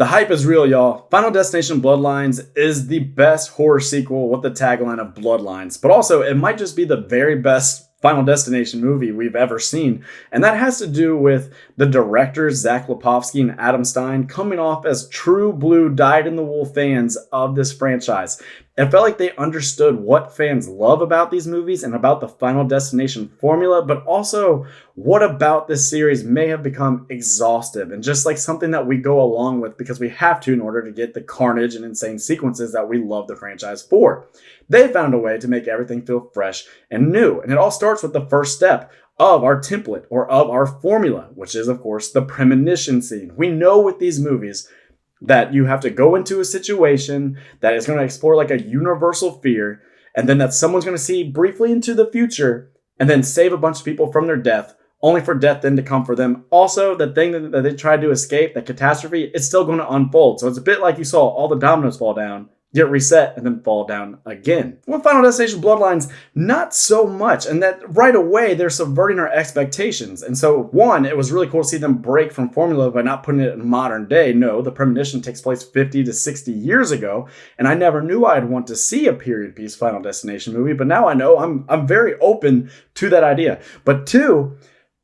The hype is real, y'all. Final Destination Bloodlines is the best horror sequel with the tagline of Bloodlines, but also it might just be the very best Final Destination movie we've ever seen. And that has to do with the directors, Zach Lipovsky and Adam Stein, coming off as true blue dyed-in-the-wool fans of this franchise. It felt like they understood what fans love about these movies and about the Final Destination formula, but also what about this series may have become exhaustive and just like something that we go along with because we have to in order to get the carnage and insane sequences that we love the franchise for. They found a way to make everything feel fresh and new, and it all starts with the first step of our template or of our formula, which is, of course, the premonition scene. We know with these movies that you have to go into a situation that is going to explore like a universal fear, and then that someone's going to see briefly into the future and then save a bunch of people from their death, only for death then to come for them. Also, the thing that they tried to escape, the catastrophe, it's still going to unfold. So it's a bit like you saw all the dominoes fall down, get reset, and then fall down again. With Final Destination Bloodlines, not so much. And that right away, they're subverting our expectations. And so, one, it was really cool to see them break from formula by not putting it in modern day. No, the premonition takes place 50 to 60 years ago. And I never knew I'd want to see a period piece Final Destination movie. But now I know I'm very open to that idea. But two,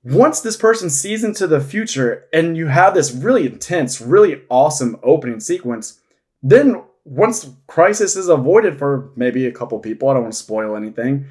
once this person sees into the future and you have this really intense, really awesome opening sequence, then once crisis is avoided for maybe a couple people, I don't want to spoil anything,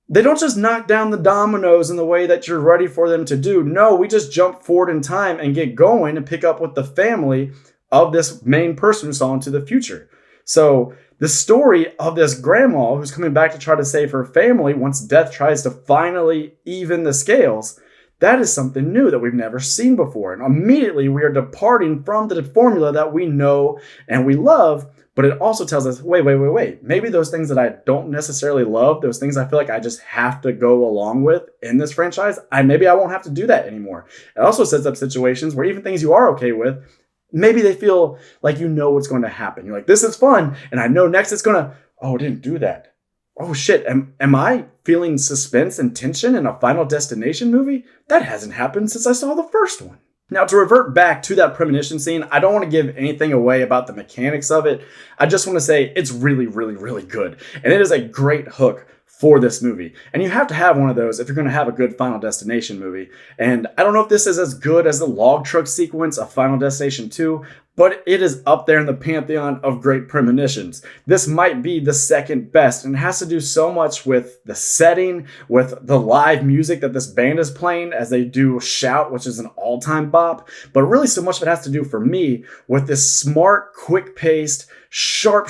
they don't just knock down the dominoes in the way that you're ready for them to do. No, we just jump forward in time and get going and pick up with the family of this main person who saw into the future. So the story of this grandma who's coming back to try to save her family once death tries to finally even the scales, that is something new that we've never seen before. And immediately we are departing from the formula that we know and we love. But it also tells us, wait. Maybe those things that I don't necessarily love, those things I feel like I just have to go along with in this franchise, maybe I won't have to do that anymore. It also sets up situations where even things you are okay with, maybe they feel like you know what's going to happen. You're like, this is fun, and I know next it's going to, oh, it didn't do that. Oh shit, am I feeling suspense and tension in a Final Destination movie? That hasn't happened since I saw the first one. Now, to revert back to that premonition scene, I don't want to give anything away about the mechanics of it. I just want to say it's really, really, really good. And it is a great hook for this movie. And you have to have one of those if you're going to have a good Final Destination movie. And I don't know if this is as good as the log truck sequence of Final Destination 2, but it is up there in the pantheon of great premonitions. This might be the second best, and it has to do so much with the setting, with the live music that this band is playing as they do Shout, which is an all-time bop, but really so much of it has to do for me with this smart, quick-paced, sharp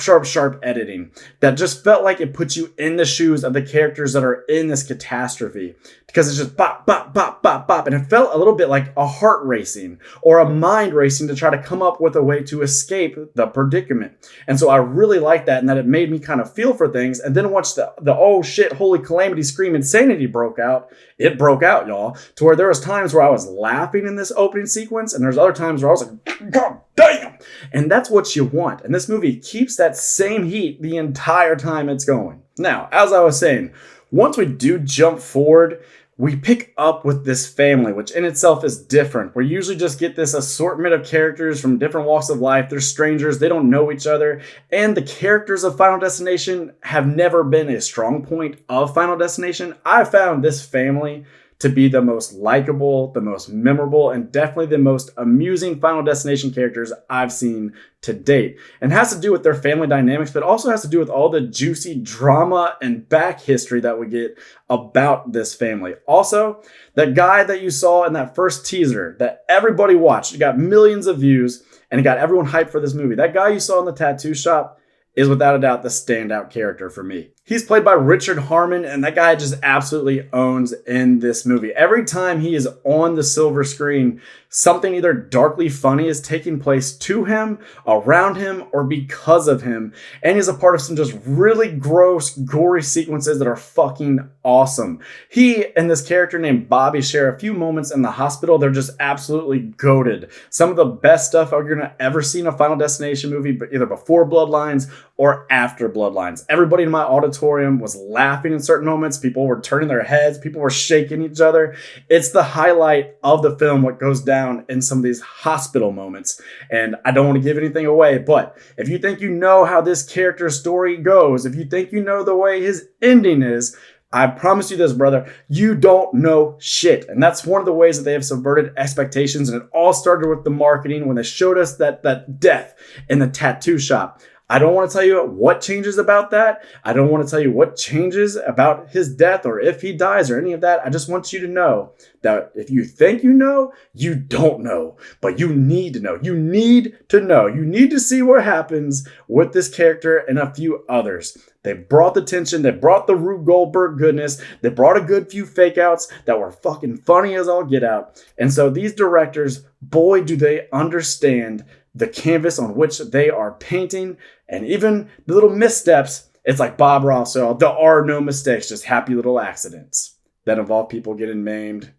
editing that just felt like it puts you in the shoes of the characters that are in this catastrophe, because it's just bop, bop, bop, bop, bop, and it felt a little bit like a heart racing or a mind racing to try to come up with a way to escape the predicament. And so I really liked that, and that it made me kind of feel for things. And then once the oh shit, holy calamity, scream insanity broke out, it broke out, y'all, to where there was times where I was laughing in this opening sequence, and there's other times where I was like, God damn! And that's what you want. And this movie keeps that same heat the entire time it's going. Now, as I was saying, once we do jump forward, we pick up with this family, which in itself is different. We usually just get this assortment of characters from different walks of life. They're strangers. They don't know each other. And the characters of Final Destination have never been a strong point of Final Destination. I found this family to be the most likable, the most memorable, and definitely the most amusing Final Destination characters I've seen to date. And it has to do with their family dynamics, but also has to do with all the juicy drama and back history that we get about this family. Also, that guy that you saw in that first teaser that everybody watched, it got millions of views, and it got everyone hyped for this movie. That guy you saw in the tattoo shop is without a doubt the standout character for me. He's played by Richard Harmon, and that guy just absolutely owns in this movie. Every time he is on the silver screen, something either darkly funny is taking place to him, around him, or because of him. And he's a part of some just really gross, gory sequences that are fucking awesome. He and this character named Bobby share a few moments in the hospital. They're just absolutely goated. Some of the best stuff you're going to ever see in a Final Destination movie, but either before Bloodlines or after Bloodlines. Everybody in my auditorium auditorium was laughing in certain moments. People were turning their heads. People were shaking each other. It's the highlight of the film, what goes down in some of these hospital moments. And I don't want to give anything away, but if you think you know how this character's story goes, if you think you know the way his ending is, I promise you this, brother, you don't know shit. And that's one of the ways that they have subverted expectations. And it all started with the marketing when they showed us that death in the tattoo shop. I don't want to tell you what changes about that. I don't want to tell you what changes about his death or if he dies or any of that. I just want you to know that if you think you know, you don't know. But you need to know. You need to know. You need to see what happens with this character and a few others. They brought the tension. They brought the Rube Goldberg goodness. They brought a good few fake outs that were fucking funny as all get out. And so these directors, boy, do they understand the canvas on which they are painting. And even the little missteps, it's like Bob Ross. So there are no mistakes, just happy little accidents that involve people getting maimed,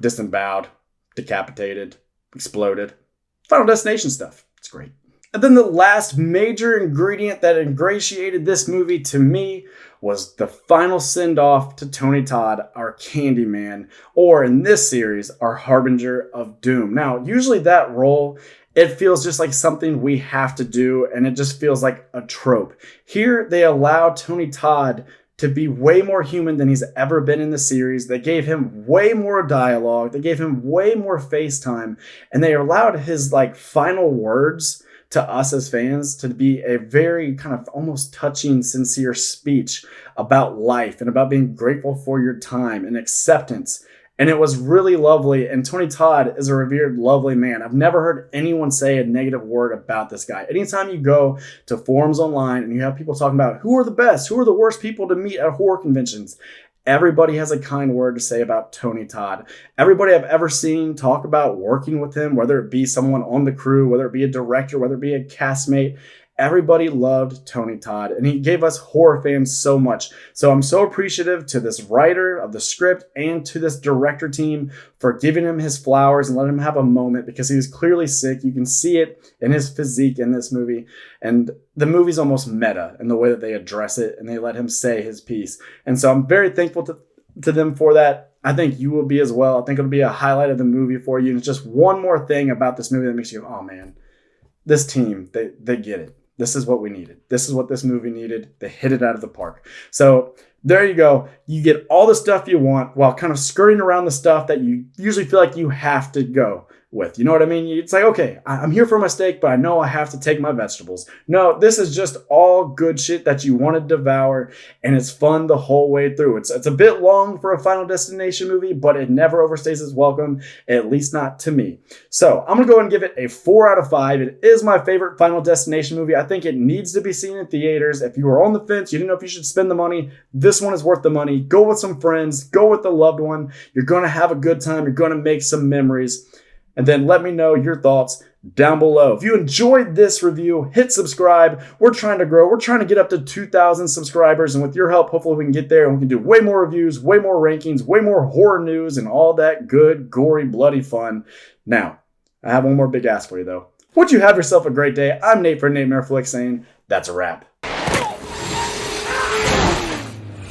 disemboweled, decapitated, exploded. Final Destination stuff. It's great. And then the last major ingredient that ingratiated this movie to me was the final send-off to Tony Todd, our Candyman, or in this series, our Harbinger of Doom. Now, usually that role, it feels just like something we have to do, and it just feels like a trope. Here, they allow Tony Todd to be way more human than he's ever been in the series. They gave him way more dialogue. They gave him way more face time, and they allowed his final words to us as fans to be a very kind of almost touching, sincere speech about life and about being grateful for your time and acceptance. And it was really lovely. And Tony Todd is a revered, lovely man. I've never heard anyone say a negative word about this guy. Anytime you go to forums online and you have people talking about who are the best, who are the worst people to meet at horror conventions, everybody has a kind word to say about Tony Todd. Everybody I've ever seen talk about working with him, whether it be someone on the crew, whether it be a director, whether it be a castmate, everybody loved Tony Todd, and he gave us horror fans so much. So I'm so appreciative to this writer of the script and to this director team for giving him his flowers and letting him have a moment, because he was clearly sick. You can see it in his physique in this movie. And the movie's almost meta in the way that they address it, and they let him say his piece. And so I'm very thankful to them for that. I think you will be as well. I think it'll be a highlight of the movie for you. And it's just one more thing about this movie that makes you go, oh man, this team, they get it. This is what we needed. This is what this movie needed. They hit it out of the park. So there you go. You get all the stuff you want while kind of skirting around the stuff that you usually feel like you have to go with. You know what I mean? It's like, okay, I'm here for my steak, but I know I have to take my vegetables. No, this is just all good shit that you want to devour, and it's fun the whole way through. It's a bit long for a Final Destination movie, but it never overstays its welcome, at least not to me. So I'm going to go and give it a 4 out of 5. It is my favorite Final Destination movie. I think it needs to be seen in theaters. If you were on the fence, you didn't know if you should spend the money, this one is worth the money. Go with some friends. Go with a loved one. You're going to have a good time. You're going to make some memories. And then let me know your thoughts down below. If you enjoyed this review, hit subscribe. We're trying to grow. We're trying to get up to 2,000 subscribers. And with your help, hopefully we can get there and we can do way more reviews, way more rankings, way more horror news, and all that good, gory, bloody fun. Now, I have one more big ask for you, though. Would you have yourself a great day? I'm Nate for Nate Merflick saying that's a wrap.